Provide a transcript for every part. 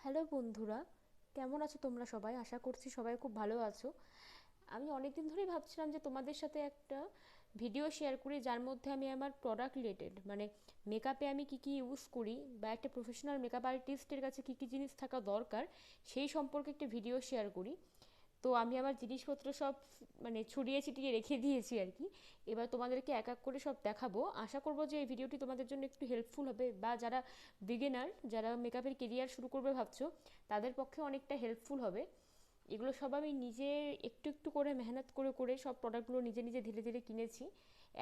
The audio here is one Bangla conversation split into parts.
হ্যালো বন্ধুরা, কেমন আছো তোমরা সবাই? আশা করছি সবাই খুব ভালো আছো। আমি অনেক দিন ধরেই ভাবছিলাম যে তোমাদের সাথে একটা ভিডিও শেয়ার করি, যার মধ্যে আমি আমার প্রোডাক্ট রিলেটেড মানে মেকআপে আমি কি কি ইউজ করি বা একটা প্রফেশনাল মেকআপ আর্টিস্টের কাছে কি কি জিনিস থাকা দরকার সেই সম্পর্কে একটা ভিডিও শেয়ার করি। তো আমি আমার জিনিসপত্র সব মানে ছড়িয়ে ছিটিয়ে রেখে দিয়েছি আর কি। এবার তোমাদেরকে এক এক করে সব দেখাবো। আশা করবো যে এই ভিডিওটি তোমাদের জন্য একটু হেল্পফুল হবে, বা যারা বিগিনার, যারা মেকআপের কেরিয়ার শুরু করবে ভাবছো, তাদের পক্ষে অনেকটা হেল্পফুল হবে। এগুলো সব আমি নিজে একটু একটু করে মেহনত করে করে সব প্রোডাক্টগুলো নিজে নিজে ধীরে ধীরে কিনেছি।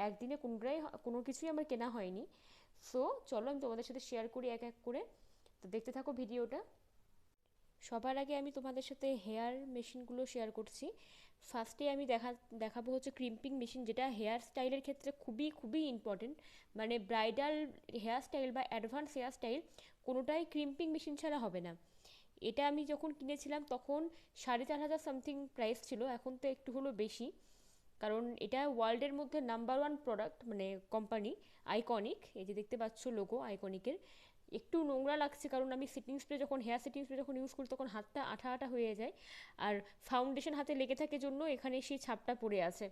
একদিনে কোনো কিছুই আমার কেনা হয়নি। সো চলো আমি তোমাদের সাথে শেয়ার করি এক এক করে। তো দেখতে থাকো ভিডিওটা। সবার আগে আমি তোমাদের সাথে হেয়ার মেশিনগুলো শেয়ার করছি। ফার্স্টে আমি দেখাবো হচ্ছে ক্রিম্পিং মেশিন, যেটা হেয়ার স্টাইলের ক্ষেত্রে খুবই খুবই ইম্পর্টেন্ট। মানে ব্রাইডাল হেয়ার স্টাইল বা অ্যাডভান্স হেয়ার স্টাইল কোনোটাই ক্রিম্পিং মেশিন ছাড়া হবে না। এটা আমি যখন কিনেছিলাম তখন 4,500 সামথিং প্রাইস ছিল, এখন তো একটু হলো বেশি। কারণ এটা ওয়ার্ল্ডের মধ্যে নাম্বার ওয়ান প্রোডাক্ট, মানে কোম্পানি আইকনিক। এই যে দেখতে পাচ্ছ লোগো আইকনিকের। একটু নোংরা লাগছে কারণ আমি সিটিং স্প্রে যখন হেয়ার সিটিং স্প্রে যখন ইউজ করি তখন হাতটা আঠা আঠা হয়ে যায়। আর ফাউন্ডেশন হাতে লেগে থাকে জন্য এখানে সেই ছাপটা পড়ে আছে।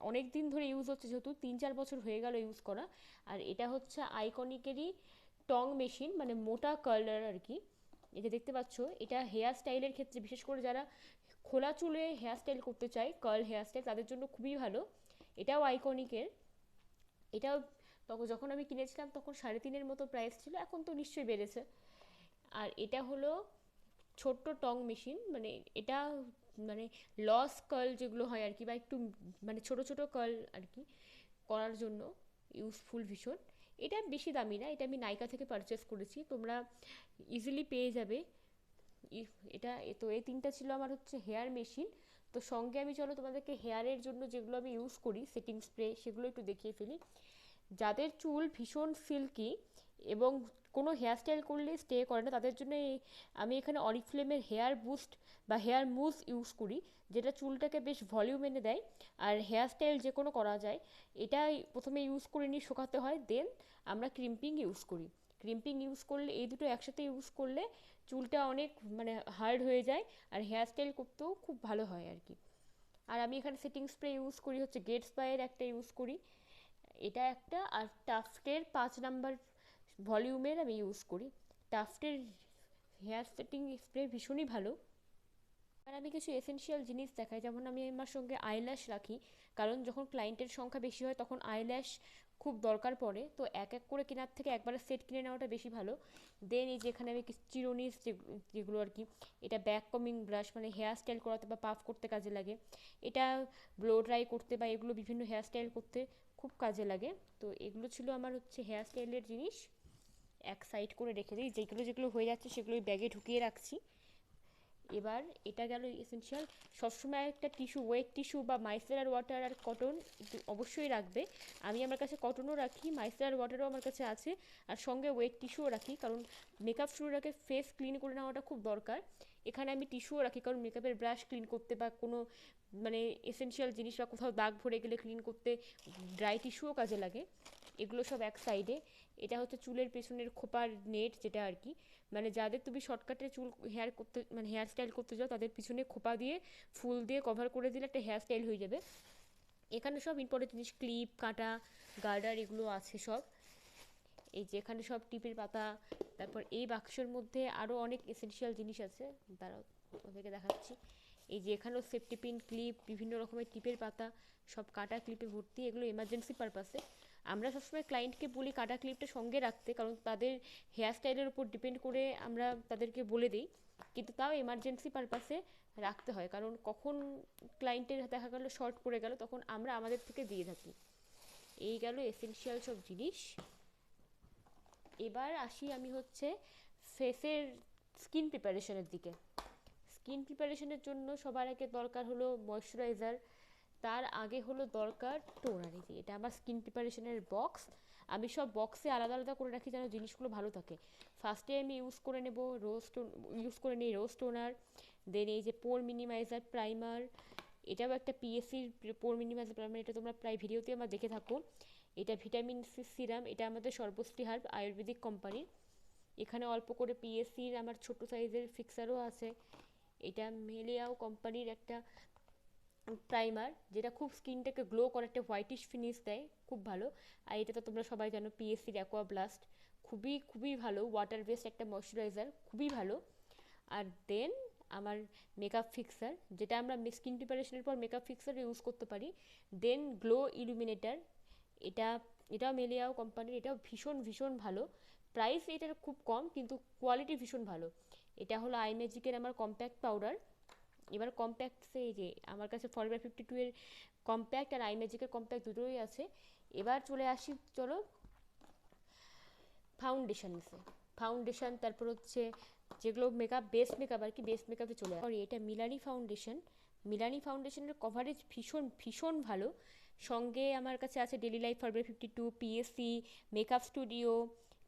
অনেক দিন ধরে ইউজ হচ্ছে, যেহেতু 3-4 বছর হয়ে গেল ইউজ করা। আর এটা হচ্ছে আইকনিকেরই টং মেশিন, মানে মোটা কার্লার আর কি। এই যে দেখতে পাচ্ছ, এটা হেয়ার স্টাইলের ক্ষেত্রে, বিশেষ করে যারা খোলা চুলে হেয়ার স্টাইল করতে চায়, কার্ল হেয়ার স্টাইল, তাদের জন্য খুবই ভালো। এটাও আইকনিকের। এটাও তখন যখন আমি কিনেছিলাম তখন 3.5 মতো প্রাইস ছিল, এখন তো নিশ্চয়ই বেড়েছে। আর এটা হলো ছোট্ট টং মেশিন, মানে এটা মানে লস কার্ল যেগুলো হয় আর কি, বা একটু মানে ছোট ছোট কার্ল আর কি করার জন্য ইউজফুল ভীষণ। এটা বেশি দামি না, এটা আমি নাইকা থেকে পারচেস করেছি, তোমরা ইজিলি পেয়ে যাবে। এটা তো এই তিনটা ছিল আমার হচ্ছে হেয়ার মেশিন। তো সঙ্গে আমি চলো তোমাদেরকে হেয়ারের জন্য যেগুলো আমি ইউজ করি সেটিং স্প্রে সেগুলো একটু দেখিয়ে ফেলি। যাদের চুল ভীষণ সিল্কি এবং কোনো হেয়ারস্টাইল করলে স্টে করে না, তাদের জন্য আমি এখানে অরিফ্লেমের হেয়ার বুস্ট বা হেয়ার মুস ইউজ করি, যেটা চুলটাকে বেশ ভলিউম এনে দেয় আর হেয়ারস্টাইল যে কোনো করা যায়। এটাই প্রথমে ইউজ করে নিয়ে শুকাতে হয়, দেন আমরা ক্রিম্পিং ইউজ করি। ক্রিম্পিং ইউজ করলে, এই দুটো একসাথে ইউজ করলে চুলটা অনেক মানে হার্ড হয়ে যায় আর হেয়ারস্টাইল করতেও খুব ভালো হয় আর কি। আর আমি এখানে সেটিং স্প্রে ইউজ করি হচ্ছে গেটস বাইয়ের একটা ইউজ করি, এটা একটা। আর টাফটের 5 নাম্বার ভলিউমের আমি ইউজ করি। টাফটের হেয়ার সেটিং স্প্রে ভীষণই ভালো। আর আমি কিছু এসেনশিয়াল জিনিস দেখাই, যেমন আমি আমার সঙ্গে আইল্যাশ রাখি, কারণ যখন ক্লায়েন্টের সংখ্যা বেশি হয় তখন আইল্যাশ খুব দরকার পড়ে। তো এক এক করে কেনার থেকে একবারে সেট কিনে নেওয়াটা বেশি ভালো। দেন এই যেখানে আমি কিছু চিরুনিস যেগুলো আর কি, এটা ব্যাক কমিং ব্রাশ, মানে হেয়ার স্টাইল করাতে বা পাফ করতে কাজে লাগে। এটা ব্লো ড্রাই করতে বা এগুলো বিভিন্ন হেয়ার স্টাইল করতে খুব কাজে লাগে। তো এগুলো ছিল আমার হচ্ছে হেয়ার স্টাইলের জিনিস। এক সাইড করে রেখে দিই, যেগুলো যেগুলো হয়ে যাচ্ছে সেগুলো ব্যাগে ঢুকিয়ে রাখছি। এবার এটা গেল এসেনশিয়াল। সবসময় একটা টিস্যু, ওয়েট টিস্যু বা মাইসেলার ওয়াটার আর কটন অবশ্যই রাখবে। আমি আমার কাছে কটনও রাখি, মাইসেলার ওয়াটারও আমার কাছে আছে, আর সঙ্গে ওয়েট টিস্যুও রাখি, কারণ মেকআপ শুরুর আগে ফেস ক্লিন করে নেওয়াটা খুব দরকার। এখানে আমি টিস্যুও রাখি, কারণ মেকআপের ব্রাশ ক্লিন করতে বা কোনো মানে এসেনশিয়াল জিনিস বা কোথাও দাগ ভরে গেলে ক্লিন করতে ড্রাই টিস্যুও কাজে লাগে। এগুলো সব এক সাইডে। এটা হচ্ছে চুলের পেছনের খোপার নেট, যেটা আর কি মানে যাদের তুমি শর্টকাটে চুল হেয়ার করতে মানে হেয়ার স্টাইল করতে যাও, তাদের পিছনে খোপা দিয়ে ফুল দিয়ে কভার করে দিলে একটা হেয়ার স্টাইল হয়ে যাবে। এখানে সব ইম্পর্টেন্ট জিনিস, ক্লিপ, কাঁটা, গার্ডার, এগুলো আছে সব। এই যে এখানে সব টিপের পাতা। তারপর এই বাক্সের মধ্যে আরও অনেক এসেনশিয়াল জিনিস আছে, দাঁড়াও ওদেরকে দেখাচ্ছি। এই যে এখানেও সেফটি পিন, ক্লিপ, বিভিন্ন রকমের টিপের পাতা, সব কাটা ক্লিপে ভর্তি, এগুলো এমার্জেন্সি পারপাসে। আমরা সবসময় ক্লায়েন্টকে বলি কাটা ক্লিপটা সঙ্গে রাখতে, কারণ তাদের হেয়ার স্টাইলের উপর ডিপেন্ড করে আমরা তাদেরকে বলে দিই, কিন্তু তাও এমার্জেন্সি পারপাসে রাখতে হয়, কারণ কখন ক্লায়েন্টের দেখা গেল শর্ট পড়ে গেল তখন আমরা আমাদের থেকে দিয়ে থাকি। এই গেল এসেনশিয়াল সব জিনিস। এবার আসি আমি হচ্ছে ফেসের স্কিন প্রিপারেশনের দিকে। স্কিন প্রিপারেশনের জন্য সবার আগে দরকার হলো ময়শ্চারাইজার, তার আগে হলো দরকার টোনার। এই যে এটা আমার স্কিন প্রিপারেশনের বক্স, আমি সব বক্সে আলাদা আলাদা করে রাখি যেন জিনিসগুলো ভালো থাকে। ফার্স্টে আমি ইউজ করে নিই রোজ টোনার। দেন এই যে পোর মিনিমাইজার প্রাইমার, এটাও একটা পিএসসির পোর মিনিমাইজার প্রাইমার, এটা তোমরা প্রায় ভিডিওতে আমার দেখে থাকো। এটা ভিটামিন সি সিরাম, এটা আমাদের সর্বশ্রী হার্ব আয়ুর্বেদিক কোম্পানির। এখানে অল্প করে পিএসসির আমার ছোট সাইজের ফিক্সারও আছে। এটা মেলিয়াও কোম্পানির একটা প্রাইমার, যেটা খুব স্কিনটাকে গ্লো করে, একটা হোয়াইটিশ ফিনিশ দেয়, খুব ভালো। আর এটা তো তোমরা সবাই জানো পিএসসির অ্যাকোয়া ব্লাস্ট, খুবই খুবই ভালো ওয়াটার বেসড একটা ময়শ্চারাইজার, খুবই ভালো। আর দেন আমার মেকআপ ফিক্সার, যেটা আমরা স্কিন প্রিপারেশনের পর মেকআপ ফিক্সার ইউজ করতে পারি। দেন গ্লো ইলুমিনেটার, এটা এটাও মেলিয়াও কোম্পানির, এটাও ভীষণ ভীষণ ভালো। প্রাইস এটার খুব কম কিন্তু কোয়ালিটি ভীষণ ভালো। এটা হলো আই ম্যাজিকের আমার কম্প্যাক্ট পাউডার। এবার কম্প্যাক্টসে এই যে আমার কাছে ফরএভার 52 এর কম্প্যাক্ট আর আই ম্যাজিকের কম্প্যাক্ট দুটোই আছে। এবার চলে আসি চলো ফাউন্ডেশনসে। ফাউন্ডেশন, তারপর হচ্ছে যেগুলো মেকআপ, বেস্ট মেকআপ আর কি, বেস্ট মেকআপে চলে আসে। এটা মিলানি ফাউন্ডেশন। মিলানি ফাউন্ডেশনের কভারেজ ভীষণ ভীষণ ভালো। সঙ্গে আমার কাছে আছে daily life forever 52, PSC, makeup studio,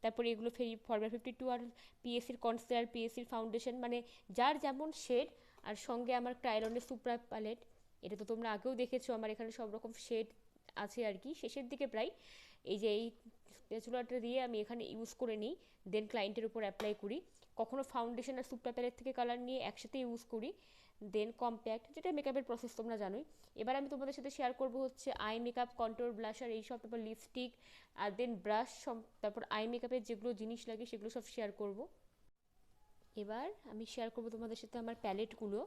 তারপরে এগুলো ফরএভার 52 আর পিএসসির কনসিলার, পিএসসির ফাউন্ডেশন, মানে যার যেমন শেড। আর সঙ্গে আমার ক্রায়োলনের সুপ্রা প্যালেট, এটা তো তোমরা আগেও দেখেছো, আমার এখানে সব রকম শেড আছে আর কি, শেষের দিকে প্রায়। এই যে এই স্প্যাচুলাটা দিয়ে আমি এখানে ইউজ করে নিই, দেন ক্লায়েন্টের উপর অ্যাপ্লাই করি। কখনো ফাউন্ডেশন আর সুপ্রা প্যালেট থেকে কালার নিয়ে একসাথে ইউজ করি। দেন কম্প্যাক্ট, যেটা মেকআপের প্রসেস তোমরা জানোই। এবার আমি তোমাদের সাথে শেয়ার করব হচ্ছে আই মেকআপ, কন্ট্রোল, ব্লাশার এইসব, তারপর লিপস্টিক, আর দেন ব্রাশ সব, তারপর আই মেকআপের যেগুলো জিনিস লাগে সেগুলো সব শেয়ার করব। এবার আমি শেয়ার করব তোমাদের সাথে আমার প্যালেটগুলো।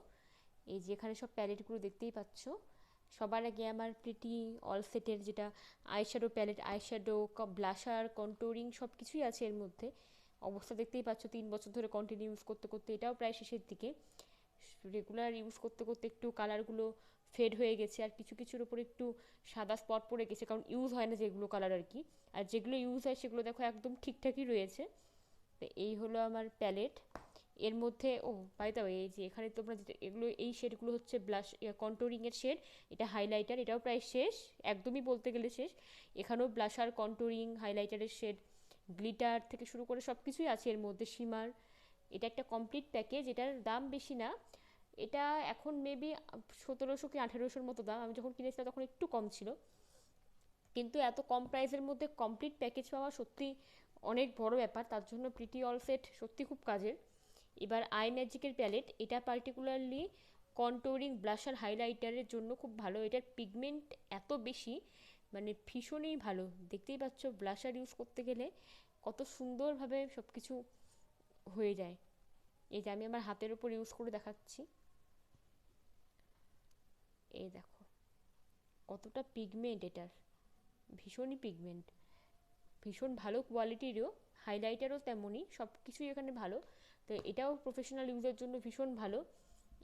এই যে এখানে সব প্যালেটগুলো দেখতেই পাচ্ছ। সবার আগে আমার প্রিটি অল সেটের যেটা আইশ্যাডো প্যালেট, আইশ্যাডো, ব্লাশার, কন্ট্যুরিং সব কিছুই আছে এর মধ্যে। অবস্থা দেখতেই পাচ্ছ, 3 বছর ধরে কন্টিনিউ ইউজ করতে করতে, এটাও প্রায় শেষের দিকে। রেগুলার ইউজ করতে করতে একটু কালারগুলো ফেড হয়ে গেছে, আর কিছু কিছুর ওপর একটু সাদা স্পট পড়ে গেছে, কারণ ইউজ হয় না যেগুলো কালার আর কি। আর যেগুলো ইউজ হয় সেগুলো দেখো একদম ঠিকঠাকই রয়েছে। তো এই হলো আমার প্যালেট। এর মধ্যে বাই দ্য ওয়ে, এই যে এখানে তোমরা এগুলো, এই শেডগুলো হচ্ছে ব্লাশ কন্ট্যুরিংয়ের শেড, এটা হাইলাইটার, এটাও প্রায় শেষ, একদমই বলতে গেলে শেষ। এখানেও ব্লাশার, কন্ট্যুরিং, হাইলাইটারের শেড, গ্লিটার থেকে শুরু করে সব কিছুই আছে এর মধ্যে, শিমার। এটা একটা কমপ্লিট প্যাকেজ, এটার দাম বেশি না। এটা এখন মেবি 1700 কি 1800-র মতো দাম, আমি যখন কিনেছিলাম তখন একটু কম ছিল। কিন্তু এত কম প্রাইসের মধ্যে কমপ্লিট প্যাকেজ পাওয়া সত্যি অনেক বড় ব্যাপার, তার জন্য প্রিটি অল সেট সত্যি খুব কাজের। এবার আই ম্যাজিকের প্যালেট, এটা পার্টিকুলারলি কন্ট্যুরিং, ব্লাশার, হাইলাইটারের জন্য খুব ভালো। এটার পিগমেন্ট এত বেশি, মানে ভীষণই ভালো। দেখতেই পাচ্ছ ব্লাশার ইউজ করতে গেলে কত সুন্দরভাবে সব কিছু হয়ে যায়। এই যে আমি আমার হাতের ওপর ইউজ করে দেখাচ্ছি, এই দেখো কতটা পিগমেন্ট এটার, ভীষণই পিগমেন্ট, ভীষণ ভালো কোয়ালিটিরও। হাইলাইটারও তেমনই, সব কিছুই এখানে ভালো। তো এটাও প্রফেশনাল ইউজের জন্য ভীষণ ভালো।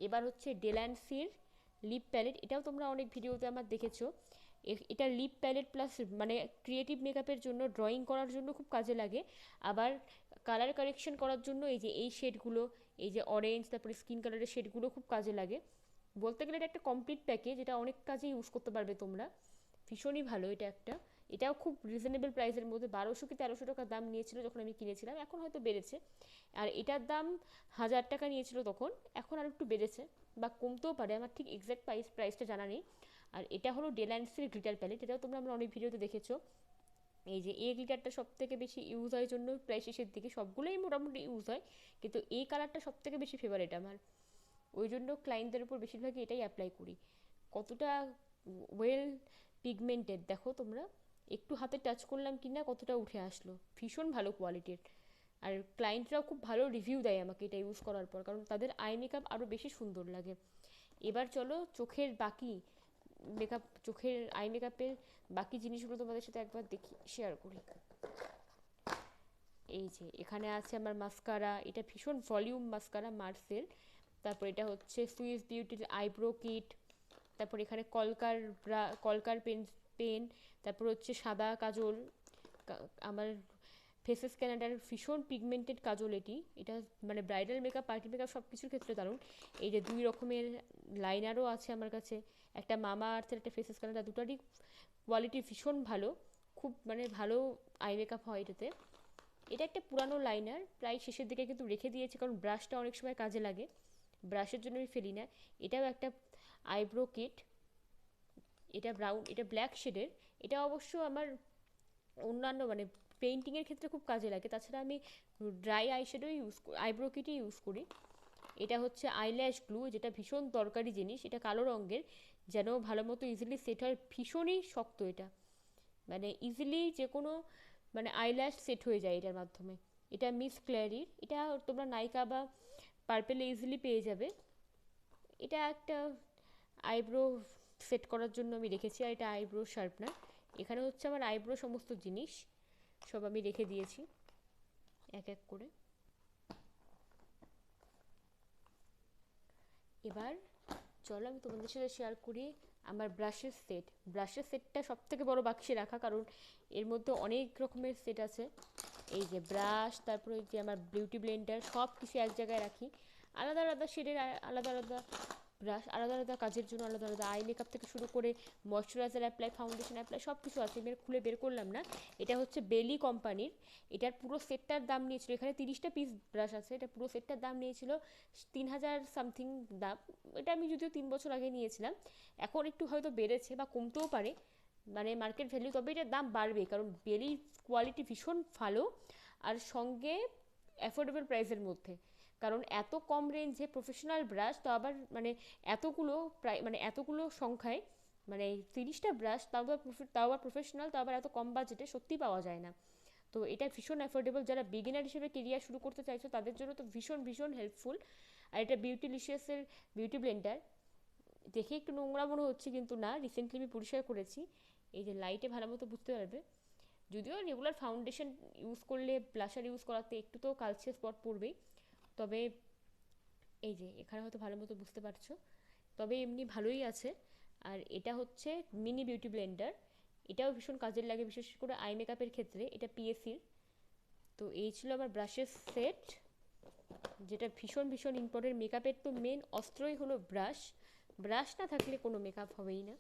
এবার হচ্ছে ডেলান্সির লিপ প্যালেট, এটাও তোমরা অনেক ভিডিওতে আমার দেখেছো। এটা লিপ প্যালেট প্লাস, মানে ক্রিয়েটিভ মেকআপের জন্য, ড্রয়িং করার জন্য খুব কাজে লাগে। আবার কালার কারেকশন করার জন্য এই যে এই শেডগুলো, এই যে অরেঞ্জ, তারপরে স্কিন কালারের শেডগুলো খুব কাজে লাগে। বলতে গেলে এটা একটা কমপ্লিট প্যাকেজ, এটা অনেক কাজে ইউজ করতে পারবে তোমরা, ভীষণই ভালো এটা একটা। এটাও খুব রিজনেবল প্রাইসের মধ্যে, 1200 কি 1300 টাকা দাম নিয়েছিল যখন আমি কিনেছিলাম, এখন হয়তো বেড়েছে। আর এটার দাম 1000 টাকা নিয়েছিল তখন, এখন আর একটু বেড়েছে বা কমতেও পারে, আমার ঠিক এক্স্যাক্ট প্রাইসটা জানা নেই। আর এটা হলো ডেলান্সের গ্লিটার প্যালেট, এটাও তোমরা আমরা অনেক ভিডিওতে দেখেছো। এই যে এই গ্লিটারটা সব থেকে বেশি ইউজ হয় জন্য প্রায় শেষের দিকে, সবগুলোই মোটামুটি ইউজ হয়, কিন্তু এই কালারটা সব থেকে বেশি ফেভারিট আমার, ওই জন্য ক্লায়েন্টদের উপর বেশিরভাগই এটাই অ্যাপ্লাই করি। কতটা ওয়েল পিগমেন্টেড দেখো তোমরা, একটু হাতে টাচ করলাম কি না কতটা উঠে আসলো, ভীষণ ভালো কোয়ালিটির। আর ক্লায়েন্টরাও খুব ভালো রিভিউ দেয় আমাকে এটা ইউজ করার পর, কারণ তাদের আই মেকআপ আরও বেশি সুন্দর লাগে। এবার চলো চোখের বাকি মেকআপ, চোখের আই মেকআপের বাকি জিনিসগুলো তোমাদের সাথে একবার দেখি শেয়ার করি। এই যে এখানে আছে আমার মাস্কারা, এটা ভীষণ ভলিউম মাস্কারা মার্সের। তারপর এটা হচ্ছে সুইস বিউটির আইব্রো কিট। তারপর এখানে কলকার পেন। তারপর হচ্ছে সাদা কাজল, আমার ফেসেস ক্যানাডার ভীষণ পিগমেন্টেড কাজল এটি, এটা মানে ব্রাইডাল মেকআপ, পার্টি মেকআপ সব কিছুর ক্ষেত্রে দারুণ। এই যে 2 রকমের লাইনারও আছে আমার কাছে, একটা মামা আর্থের, একটা ফেসেস ক্যানাডা, দুটারই কোয়ালিটি ভীষণ ভালো, খুব মানে ভালো আই মেকআপ হয় এটাতে। এটা একটা পুরানো লাইনার, প্রায় শেষের দিকে কিন্তু রেখে দিয়েছি, কারণ ব্রাশটা অনেক সময় কাজে লাগে, ব্রাশের জন্য আমি ফেলি না। এটাও একটা আইব্রো কিট, এটা ব্রাউন, এটা ব্ল্যাক শেডের। এটা অবশ্য আমার অন্যান্য মানে পেইন্টিংয়ের ক্ষেত্রে খুব কাজে লাগে। তাছাড়া আমি ড্রাই আইশ্যাডো আইব্রো কিটই ইউজ করি। এটা হচ্ছে আইল্যাশ গ্লু, যেটা ভীষণ দরকারি জিনিস। এটা কালো রঙের, যেন ভালো মতো ইজিলি সেট হয়। ভীষণই শক্ত এটা, মানে ইজিলি যে কোনো মানে আইল্যাশ সেট হয়ে যায় এটার মাধ্যমে। এটা মিস ক্ল্যারির, এটা তোমরা নাইকা বা পার্পেলে ইজিলি পেয়ে যাবে। এটা একটা আইব্রো সেট করার জন্য আমি রেখেছি, আর এটা আইব্রো শার্পনার। এখানে হচ্ছে আমার আইব্রো সমস্ত জিনিস সব আমি রেখে দিয়েছি এক এক করে। এবার চলো আমি তোমাদের সাথে শেয়ার করি আমার ব্রাশের সেট। ব্রাশের সেটটা সব থেকে বড় বাক্সে রাখা, কারণ এর মধ্যে অনেক রকমের সেট আছে। এই যে ব্রাশ, তারপরে যে আমার বিউটি ব্লেন্ডার, সব কিছু এক জায়গায় রাখি। আলাদা আলাদা শেডের আলাদা আলাদা ব্রাশ, আলাদা আলাদা কাজের জন্য আলাদা আলাদা। আই মেকআপ থেকে শুরু করে ময়শ্চারাইজার অ্যাপ্লাই, ফাউন্ডেশন অ্যাপ্লাই, সব কিছু আছে। এবার খুলে বের করলাম না। এটা হচ্ছে বেলি কোম্পানির। এটার পুরো সেটটার দাম নিয়েছিল, এখানে 30টা পিস ব্রাশ আছে, এটা পুরো সেটটার দাম নিয়েছিল 3000 সামথিং দাম। এটা আমি যদিও 3 বছর আগে নিয়েছিলাম, এখন একটু হয়তো বেড়েছে বা কমতেও পারে, মানে মার্কেট ভ্যালু। তবে এটার দাম বাড়বে, কারণ বেলির কোয়ালিটি ভীষণ ভালো, আর সঙ্গে অ্যাফোর্ডেবল প্রাইসের মধ্যে। কারণ এত কম রেঞ্জে প্রফেশনাল ব্রাশ, তো আবার মানে এতগুলো প্রায় মানে এতগুলো সংখ্যায়, মানে 30টা ব্রাশ, তাও আবার প্রফেশনাল, তাও আবার এত কম বাজেটে সত্যি পাওয়া যায় না। তো এটা ভীষণ অ্যাফোর্ডেবল। যারা বিগিনার হিসেবে কেরিয়ার শুরু করতে চাইছো তাদের জন্য তো ভীষণ ভীষণ হেল্পফুল। আর এটা বিউটিলিশিয়াসের বিউটি ব্লেন্ডার। দেখে একটু নোংরা মনে হচ্ছে, কিন্তু না, রিসেন্টলি আমি পরিষ্কার করেছি। এই যে লাইটে ভালো মতো বুঝতে পারবে। যদিও রেগুলার ফাউন্ডেশন ইউজ করলে, ব্লাশার ইউজ করাতে একটু তো কালচে স্পট পড়বেই, তবে এই যে এখানে হয়তো ভালো মতো বুঝতে পারছো, তবে এমনি ভালোই আছে। আর এটা হচ্ছে মিনি বিউটি ব্লেন্ডার। এটাও ভীষণ কাজের লাগে, বিশেষ করে আই মেকআপের ক্ষেত্রে। এটা পিএসির। তো এই ছিল আমার ব্রাশের সেট, যেটা ভীষণ ভীষণ ইম্পর্টেন্ট। মেকআপের তো মেন অস্ত্রই হলো ব্রাশ। ব্রাশ না থাকলে কোনো মেকআপ হবেই না।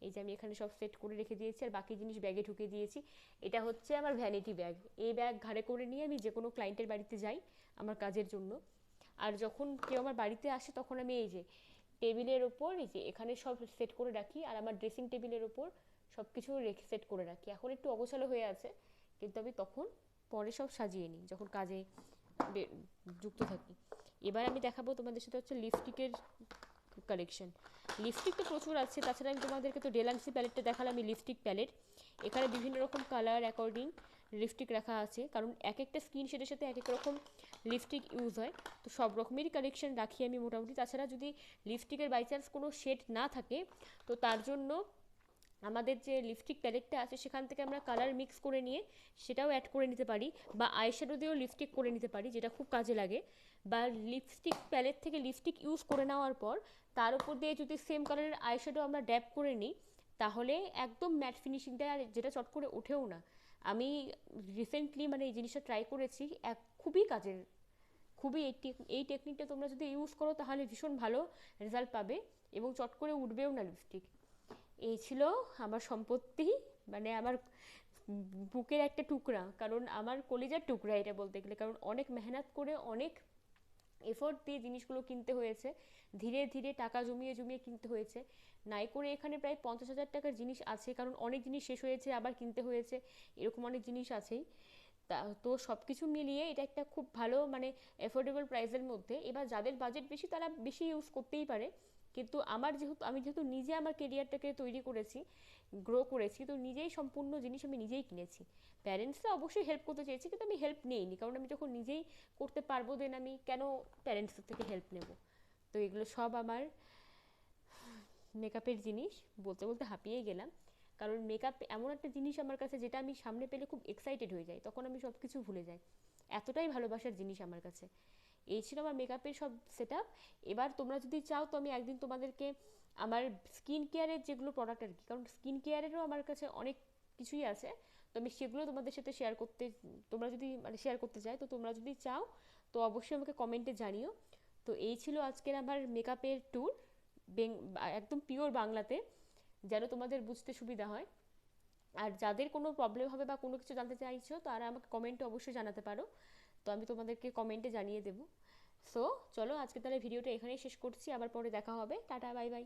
এই যে আমি এখানে সব সেট করে রেখে দিয়েছি, আর বাকি জিনিস ব্যাগে ঢুকিয়ে দিয়েছি। এটা হচ্ছে আমার ভ্যানিটি ব্যাগ। এই ব্যাগ ঘাড়ে করে নিয়ে আমি যে কোনো ক্লায়েন্টের বাড়িতে যাই আমার কাজের জন্য। আর যখন কেউ আমার বাড়িতে আসে তখন আমি এই যে টেবিলের ওপর, এই যে এখানে সব সেট করে রাখি, আর আমার ড্রেসিং টেবিলের ওপর সব কিছু রেখে সেট করে রাখি। এখন একটু অগোছালো হয়ে আছে, কিন্তু আমি তখন পরে সব সাজিয়ে নিই যখন কাজে যুক্ত থাকি। এবার আমি দেখাবো তোমাদের সাথে হচ্ছে লিপস্টিকের কালেকশন। লিপস্টিক তো প্রচুর আছে, তাছাড়া আমি তোমাদেরকে তো ডেলান্সি প্যালেটটা দেখালাম, এই লিপস্টিক প্যালেট। এখানে বিভিন্ন রকম কালার অ্যাকর্ডিং লিপস্টিক রাখা আছে, কারণ এক একটা স্কিন শেডের সাথে এক এক রকম লিপস্টিক ইউজ হয়। তো সব রকমেরই কালেকশন রাখি আমি মোটামুটি। তাছাড়া যদি লিপস্টিকের বাই চান্স কোনো শেড না থাকে, তো তার জন্য আমাদের যে লিপস্টিক প্যালেটটা আছে সেখান থেকে আমরা কালার মিক্স করে নিয়ে সেটাও অ্যাড করে নিতে পারি, বা আইশ্যাডো দিয়েও লিপস্টিক করে নিতে পারি, যেটা খুব কাজে লাগে। বা লিপস্টিক প্যালেট থেকে লিপস্টিক ইউজ করে নেওয়ার পর তার উপর দিয়ে যদি সেম কালারের আইশ্যাডো আমরা ড্যাব করে নিই, তাহলে একদম ম্যাট ফিনিশিং দেয়, আর যেটা চট করে ওঠেও না। আমি রিসেন্টলি মানে এই জিনিসটা ট্রাই করেছি, খুবই কাজের। খুবই এই টেকনিকটা তোমরা যদি ইউজ করো তাহলে ভীষণ ভালো রেজাল্ট পাবে, এবং চট করে উঠবেও না লিপস্টিক। এই ছিল আমার সম্পত্তি, মানে আমার বুকের একটা টুকরা, কারণ আমার কলিজার টুকরা এটা বলতে গেলে। কারণ অনেক মেহনত করে, অনেক এফোর্ট দিয়ে জিনিসগুলো কিনতে হয়েছে, ধীরে ধীরে টাকা জমিয়ে জমিয়ে কিনতে হয়েছে। নাই করে এখানে প্রায় 50,000 টাকার জিনিস আছে, কারণ অনেক জিনিস শেষ হয়েছে আবার কিনতে হয়েছে, এরকম অনেক জিনিস আছেই। তা তো সব কিছু মিলিয়ে এটা একটা খুব ভালো মানে অ্যাফোর্ডেবল প্রাইসের মধ্যে। এবার যাদের বাজেট বেশি তারা বেশি ইউজ করতেই পারে, কিন্তু আমি যেহেতু নিজে আমার কেরিয়ারটাকে তৈরি করেছি, গ্রো করেছি, তো নিজেই সম্পূর্ণ জিনিস আমি নিজেই কিনেছি। প্যারেন্টসরা অবশ্যই হেল্প করতে চেয়েছি, কিন্তু আমি হেল্প নিইনি, কারণ আমি যখন নিজেই করতে পারবো দেন আমি কেন প্যারেন্টসদের থেকে হেল্প নেব। তো এগুলো সব আমার মেকআপের জিনিস। বলতে বলতে হাঁপিয়ে গেলাম, কারণ মেকআপ এমন একটা জিনিস আমার কাছে যেটা আমি সামনে পেলে খুব এক্সাইটেড হয়ে যাই, তখন আমি সব কিছু ভুলে যাই। এতটাই ভালোবাসার জিনিস আমার কাছে। এই ছিল আমার মেকআপের সব সেট আপ। এবার তোমরা যদি চাও তো আমি একদিন তোমাদেরকে আমার স্কিন কেয়ারের যেগুলো প্রোডাক্ট আর কি, কারণ স্কিন কেয়ারেরও আমার কাছে অনেক কিছুই আছে, তো আমি সেগুলো তোমাদের সাথে শেয়ার করতে, তোমরা যদি মানে শেয়ার করতে চাই, তো তোমরা যদি চাও তো অবশ্যই আমাকে কমেন্টে জানিও। তো এই ছিল আজকের আমার মেকআপের ট্যুর, একদম পিওর বাংলাতে, যেন তোমাদের বুঝতে সুবিধা হয়। আর যাদের কোনো প্রবলেম হবে বা কোনো কিছু জানতে চাইছো তারা আমাকে কমেন্টে অবশ্যই জানাতে পারো, তো আমি তোমাদেরকে কমেন্টে জানিয়ে দেবো। সো চলো আজকে তাহলে ভিডিওটা এখানেই শেষ করছি, আবার পরে দেখা হবে। Tata, bye bye.